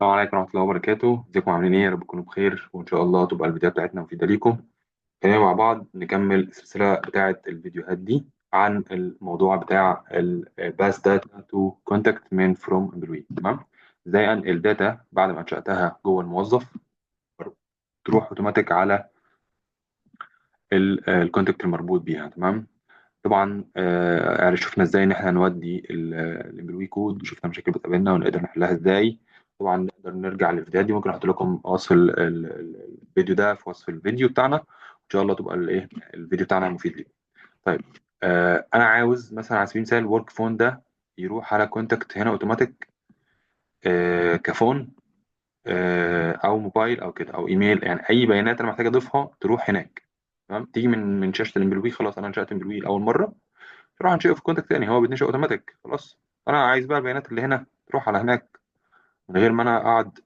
السلام عليكم ورحمة الله وبركاته، ازيكم عاملين ايه؟ يا رب تكونوا بخير وإن شاء الله تبقى الفيديوهات بتاعتنا مفيدة ليكم. خلينا مع بعض نكمل السلسلة بتاعة الفيديوهات دي عن الموضوع بتاع ال Pass Data to Contact Men from Employee. تمام؟ ازاي أنقل داتا بعد ما أنشأتها جوه الموظف تروح اوتوماتيك على الكونتاكت المربوط بيها. تمام؟ طبعا يعني شفنا ازاي ان احنا نودي الامبلوي كود، وشفنا مشاكل بتقابلنا ونقدر نحلها ازاي. طبعا نقدر نرجع للفيديوهات دي، ممكن احط لكم وصف الفيديو ده في وصف الفيديو بتاعنا، ان شاء الله تبقى الايه الفيديو بتاعنا مفيد ليكم. طيب، انا عاوز مثلا على سبيل المثال الورك فون ده يروح على كونتاكت هنا اوتوماتيك، كفون، او موبايل او كده او ايميل، يعني اي بيانات انا محتاج اضيفها تروح هناك. تمام؟ تيجي من شاشه الامبلوي. خلاص انا انشات امبلوي اول مره، تروح نشيله في كونتاكت تاني، هو بيتنشئ اوتوماتيك. خلاص انا عايز بقى البيانات اللي هنا تروح على هناك من غير ما انا اقعد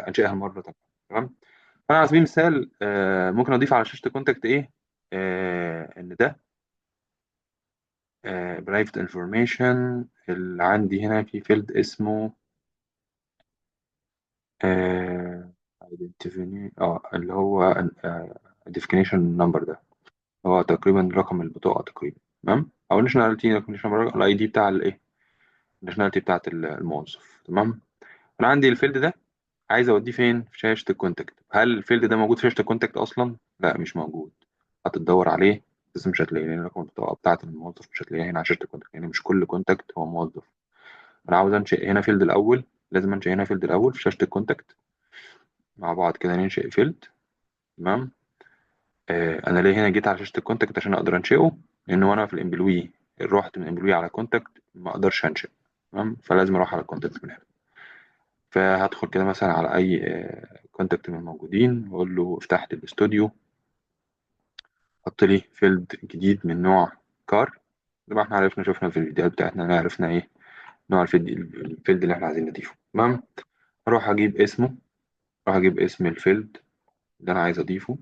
انشئها مره تانيه. تمام؟ فانا على سبيل المثال ممكن اضيف على شاشه الكونتاكت ايه، ان ده برايفت انفورميشن. اللي عندي هنا في فيلد اسمه ايدنتيفيني، اللي هو identification نمبر. ده هو تقريبا رقم البطاقه تقريبا. تمام؟ او ناشوناليتي نمبر، الاي دي بتاع الايه، الناشوناليتي بتاعت الموظف. تمام؟ انا عندي الفيلد ده عايز اوديه فين في شاشه الكونتاكت. هل الفيلد ده موجود في شاشه الكونتاكت اصلا؟ لا، مش موجود. هتدور عليه بس مش هتلاقيه، لان رقم البطاقه بتاعه الموظف مش هتلاقيها هنا على شاشه الكونتاكت، يعني مش كل كونتاكت هو موظف. انا عاوز انشئ هنا فيلد الاول، لازم انشئ هنا فيلد الاول في شاشه الكونتاكت. مع بعض كده ننشئ فيلد. تمام؟ انا ليه هنا جيت على شاشه الكونتاكت عشان اقدر انشئه، لان وانا في الامبلوي رحت من الامبلوي على كونتاكت ما اقدرش انشئ. تمام؟ فلازم اروح على الكونتاكت من هنا. فهدخل كده مثلا على اي كونتاكت من الموجودين واقول له افتح لي الاستوديو، حط لي فيلد جديد من نوع كار. زي ما احنا عرفنا شفنا في الفيديوهات بتاعتنا، عرفنا ايه نوع الفيلد اللي احنا عايزين نضيفه. تمام؟ اروح اجيب اسمه، اروح اجيب اسم الفيلد اللي انا عايز اضيفه.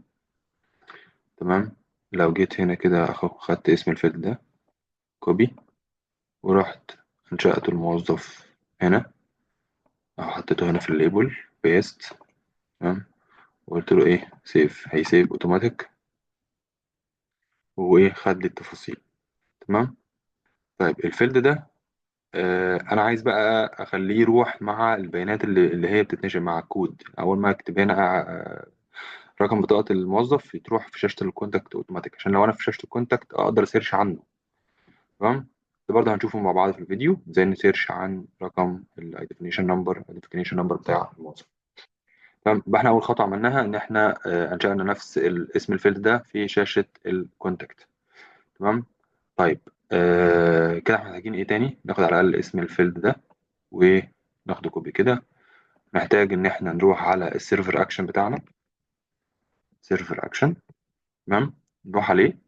تمام؟ لو جيت هنا كده اخو خدت اسم الفيلد ده كوبي، ورحت انشأت الموظف هنا، او حطيته هنا في الليبل بيست. تمام؟ وقلت له ايه سيف، هيسيف اوتوماتيك، وايه خد لي التفاصيل. تمام؟ طيب الفيلد ده انا عايز بقى اخليه يروح مع البيانات اللي هي بتتنشئ مع الكود. اول ما اكتب هنا رقم بطاقة الموظف تروح في شاشة الكونتاكت اوتوماتيك، عشان لو انا في شاشة الكونتاكت اقدر اسيرش عنه. تمام؟ ده برضه هنشوفه مع بعض في الفيديو ازاي نسيرش عن رقم الايدنتيفيكيشن نمبر بتاع الموظف. تمام؟ يبقى احنا اول خطوة عملناها ان احنا انشأنا نفس اسم الفيلد ده في شاشة الكونتاكت. تمام؟ طيب كده احنا محتاجين ايه تاني؟ ناخد على الاقل اسم الفيلد ده وناخده كوبي كده. محتاج ان احنا نروح على السيرفر اكشن بتاعنا، سيرفر اكشن. تمام؟ نروح عليه.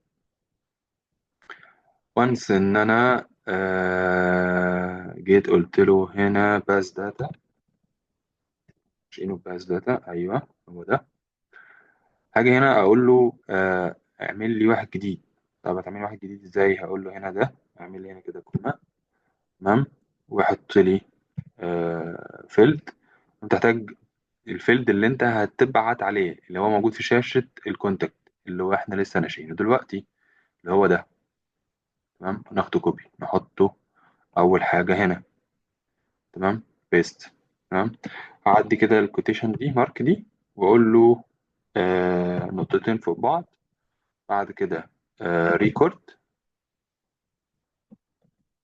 وانس ان انا جيت قلت له هنا باس داتا، مش انه باس داتا، ايوه هو ده. هاجي هنا اقول له اعمل لي واحد جديد. طب هتعمل لي واحد جديد ازاي؟ هقول له هنا ده اعمل لي هنا كده كوما. تمام؟ وحط لي فيلد. انت تحتاج الفيلد اللي انت هتبعت عليه، اللي هو موجود في شاشة الكونتاكت اللي هو احنا لسه ناشئينه دلوقتي، اللي هو ده. تمام؟ ناخده كوبي نحطه اول حاجة هنا. تمام؟ بيست. تمام؟ هعدي كده الكوتيشن دي مارك دي، واقول له نقطتين فوق بعض. بعد كده ريكورد.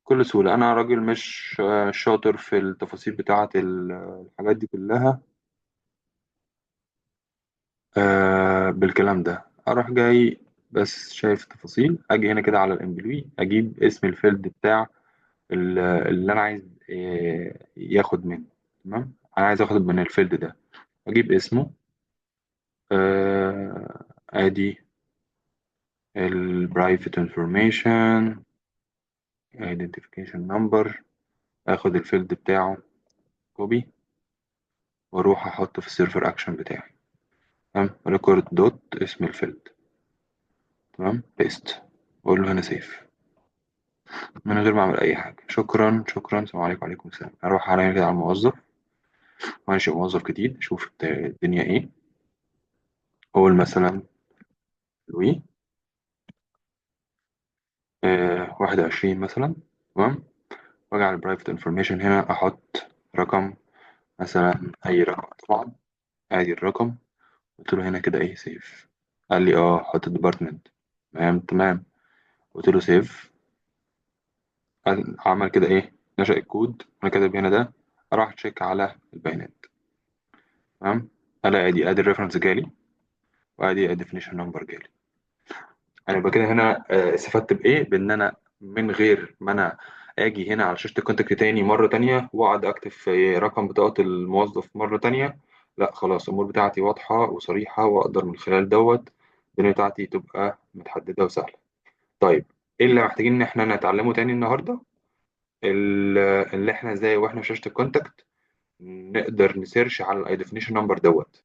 بكل سهولة، أنا راجل مش شاطر في التفاصيل بتاعة الحاجات دي كلها. بالكلام ده أروح جاي، بس شايف التفاصيل. أجي هنا كده على الإمبلوي، أجيب اسم الفيلد بتاع اللي أنا عايز ياخد منه. تمام؟ أنا عايز آخد من الفيلد ده، أجيب اسمه. أدي البرايفت انفورميشن identification number. آخد الفيلد بتاعه كوبي، وأروح أحطه في السيرفر أكشن بتاعي. تمام؟ ريكورد دوت اسم الفيلد. تمام؟ بيست. وأقول له هنا سيف من غير ما أعمل أي حاجة. شكرا شكرا، السلام عليكم وعليكم السلام. أروح على كده على الموظف، ماشي موظف جديد، شوف الدنيا ايه. اقول مثلا لوي 21 مثلا. تمام. واجي على البرايفت انفورميشن هنا احط رقم، مثلا اي رقم طبعا. ادي الرقم، قلت له هنا كده ايه سيف. قال لي اه حط الديبارتمنت. تمام تمام. قلت له سيف. عمل كده ايه، نشأ الكود انا كاتب هنا ده. راح تشيك على البيانات. تمام. الاقي ادي الريفرنس جالي، وادي الديفينيشن نمبر جالي. انا يبقى كده هنا استفدت بايه؟ بان انا من غير ما انا اجي هنا على شاشه الكونتاكت تاني مره تانية واقعد اكتب في رقم بطاقه الموظف مره تانية. لا خلاص، الامور بتاعتي واضحه وصريحه، واقدر من خلال دوت الدنيا بتاعتي تبقى متحدده وسهله. طيب، ايه اللي محتاجين ان احنا نتعلمه تاني النهارده؟ ال- اللي احنا ازاي واحنا في شاشه الكونتاكت نقدر نسيرش على الايدنتيفيكيشن نمبر دوت.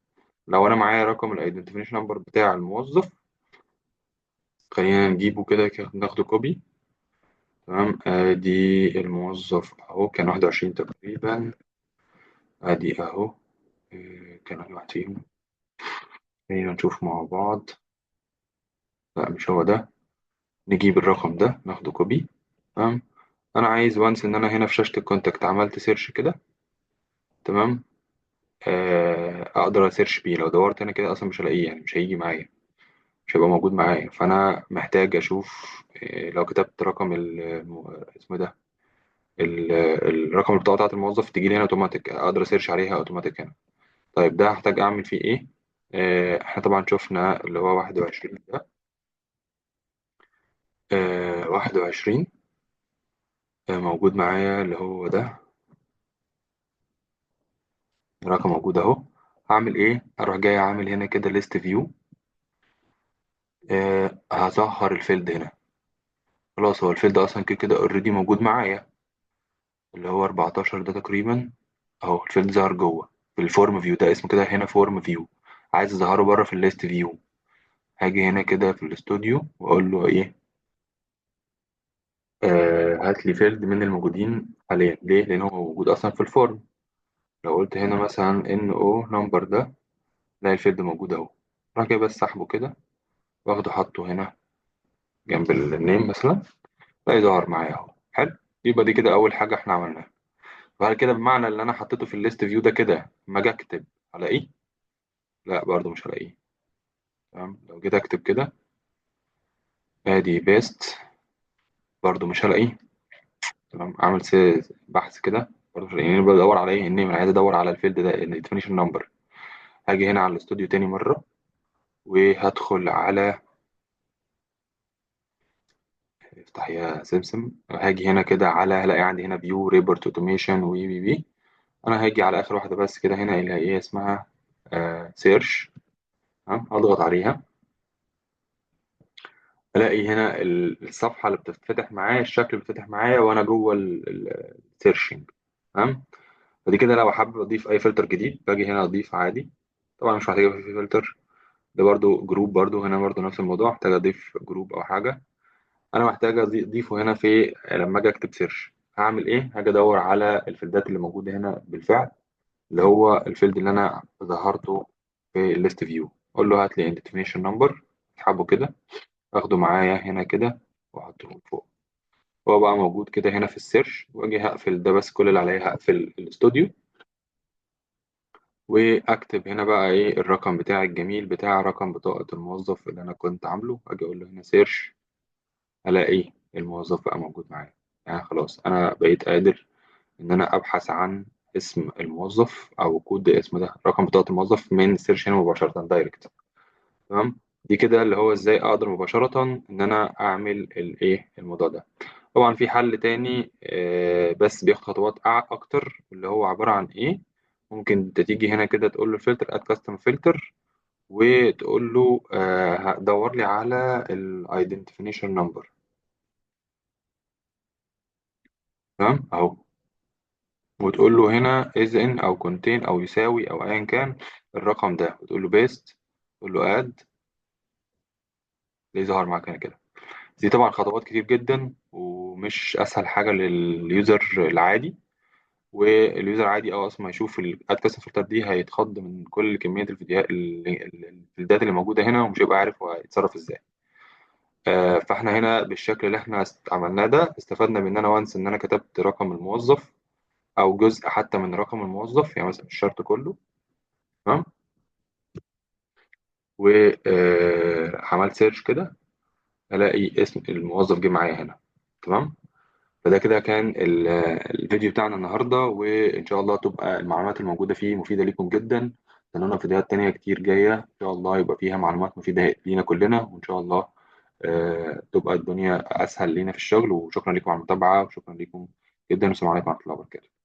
لو انا معايا رقم الايدنتيفيكيشن نمبر بتاع الموظف، خلينا نجيبه كده ناخده كوبي. تمام. ادي الموظف اهو، كان 21 تقريبا. ادي اهو. كان أي واحد فيهم؟ خلينا نشوف مع بعض. لا مش هو ده. نجيب الرقم ده ناخده كوبي. تمام. انا عايز وانس ان انا هنا في شاشة الكونتاكت عملت سيرش كده. تمام. اقدر اسيرش بيه. لو دورت انا كده اصلا مش هلاقيه، يعني مش هيجي معايا، مش هيبقى موجود معايا. فانا محتاج اشوف لو كتبت رقم اسمه ده الرقم البطاقة بتاعت الموظف تجي لي هنا اوتوماتيك، اقدر اسيرش عليها اوتوماتيك هنا. طيب ده هحتاج اعمل فيه ايه؟ احنا طبعا شفنا اللي هو 21 ده. 21 موجود معايا اللي هو ده. الرقم موجود اهو. هعمل ايه؟ اروح جاي عامل هنا كده ليست فيو. هظهر الفيلد هنا. خلاص، هو الفيلد اصلا كده كده اوريدي موجود معايا، اللي هو 14 ده تقريبا. اهو الفيلد ظهر جوه في الفورم فيو، ده اسمه كده هنا فورم فيو. عايز اظهره بره في الليست فيو. هاجي هنا كده في الاستوديو واقول له ايه، هات لي فيلد من الموجودين حاليا. ليه؟ لان هو موجود اصلا في الفورم. لو قلت هنا مثلا ان او نمبر ده، لا الفيلد موجود اهو. راح جاي بس سحبه كده، واخده حاطه هنا جنب النيم مثلا، لا يظهر معايا اهو. حلو. يبقى دي كده اول حاجه احنا عملناها. وهل كده بمعنى اللي انا حطيته في الليست فيو ده كده اما اجي اكتب هلاقيه؟ لا برضو مش هلاقيه. تمام. لو جيت اكتب كده ادي بيست، برضو مش هلاقيه. تمام. اعمل بحث كده، برضو مش هلاقيه. يعني بدور على ايه؟ النيم. انا عايز ادور على الفيلد ده الديفينيشن نمبر. هاجي هنا على الاستوديو تاني مره، وهدخل على، افتح يا سمسم. هاجي هنا كده على، هلاقي عندي هنا فيو ريبورت اوتوميشن وي بي بي. انا هاجي على اخر واحده بس كده هنا اللي هي اسمها سيرش. هضغط عليها. الاقي هنا الصفحه اللي بتتفتح معايا، الشكل اللي بيتفتح معايا وانا جوه السيرشنج. تمام. فدي كده لو حابب اضيف اي فلتر جديد باجي هنا اضيف عادي. طبعا مش محتاج أضيف فيه فلتر. ده برضو جروب، برضو هنا برضو نفس الموضوع، محتاج اضيف جروب او حاجه. انا محتاج اضيفه هنا في لما اجي اكتب سيرش. هعمل ايه؟ هاجي ادور على الفيلدات اللي موجوده هنا بالفعل، اللي هو الفيلد اللي انا ظهرته في الليست فيو. اقول له هات لي اندنتيفيشن نمبر. اسحبه كده، اخده معايا هنا كده، واحطه من فوق. هو بقى موجود كده هنا في السيرش. واجي هقفل ده، بس كل اللي عليا هقفل الاستوديو، واكتب هنا بقى ايه الرقم بتاعي الجميل بتاع رقم بطاقة الموظف اللي انا كنت عامله. اجي اقول له هنا سيرش، الاقي الموظف بقى موجود معايا. يعني خلاص انا بقيت قادر ان انا ابحث عن اسم الموظف او كود اسم ده رقم بطاقة الموظف من السيرش هنا مباشرة دايركت. تمام. دي كده اللي هو ازاي اقدر مباشرة ان انا اعمل الايه الموضوع ده. طبعا في حل تاني بس بياخد خطوات اكتر، اللي هو عبارة عن ايه. ممكن انت تيجي هنا كده تقول له فلتر اد كاستم فلتر، وتقول له دور لي على الايدنتيفيكيشن نمبر. تمام اهو. وتقول له هنا is in او contain او يساوي او ايا كان الرقم ده، وتقول له بيست، تقول له اد، يظهر معاك هنا كده. دي طبعا خطوات كتير جدا، ومش اسهل حاجة لليوزر العادي. واليوزر عادي اصلا ما يشوف الاد كاستم فلتر دي هيتخض من كل كميه الفيديوهات الفيلدات اللي موجوده هنا، ومش هيبقى عارف هو هيتصرف ازاي. فاحنا هنا بالشكل اللي احنا عملناه ده استفدنا بان انا وانس ان انا كتبت رقم الموظف او جزء حتى من رقم الموظف، يعني مثلا الشرط كله. تمام. وعملت سيرش كده، الاقي اسم الموظف جه معايا هنا. تمام. فده كده كان الفيديو بتاعنا النهارده، وان شاء الله تبقى المعلومات الموجوده فيه مفيده ليكم جدا. استنونا فيديوهات تانية كتير جايه ان شاء الله يبقى فيها معلومات مفيده لينا كلنا، وان شاء الله تبقى الدنيا اسهل لينا في الشغل. وشكرا لكم على المتابعه، وشكرا لكم جدا، والسلام عليكم ورحمه الله وبركاته.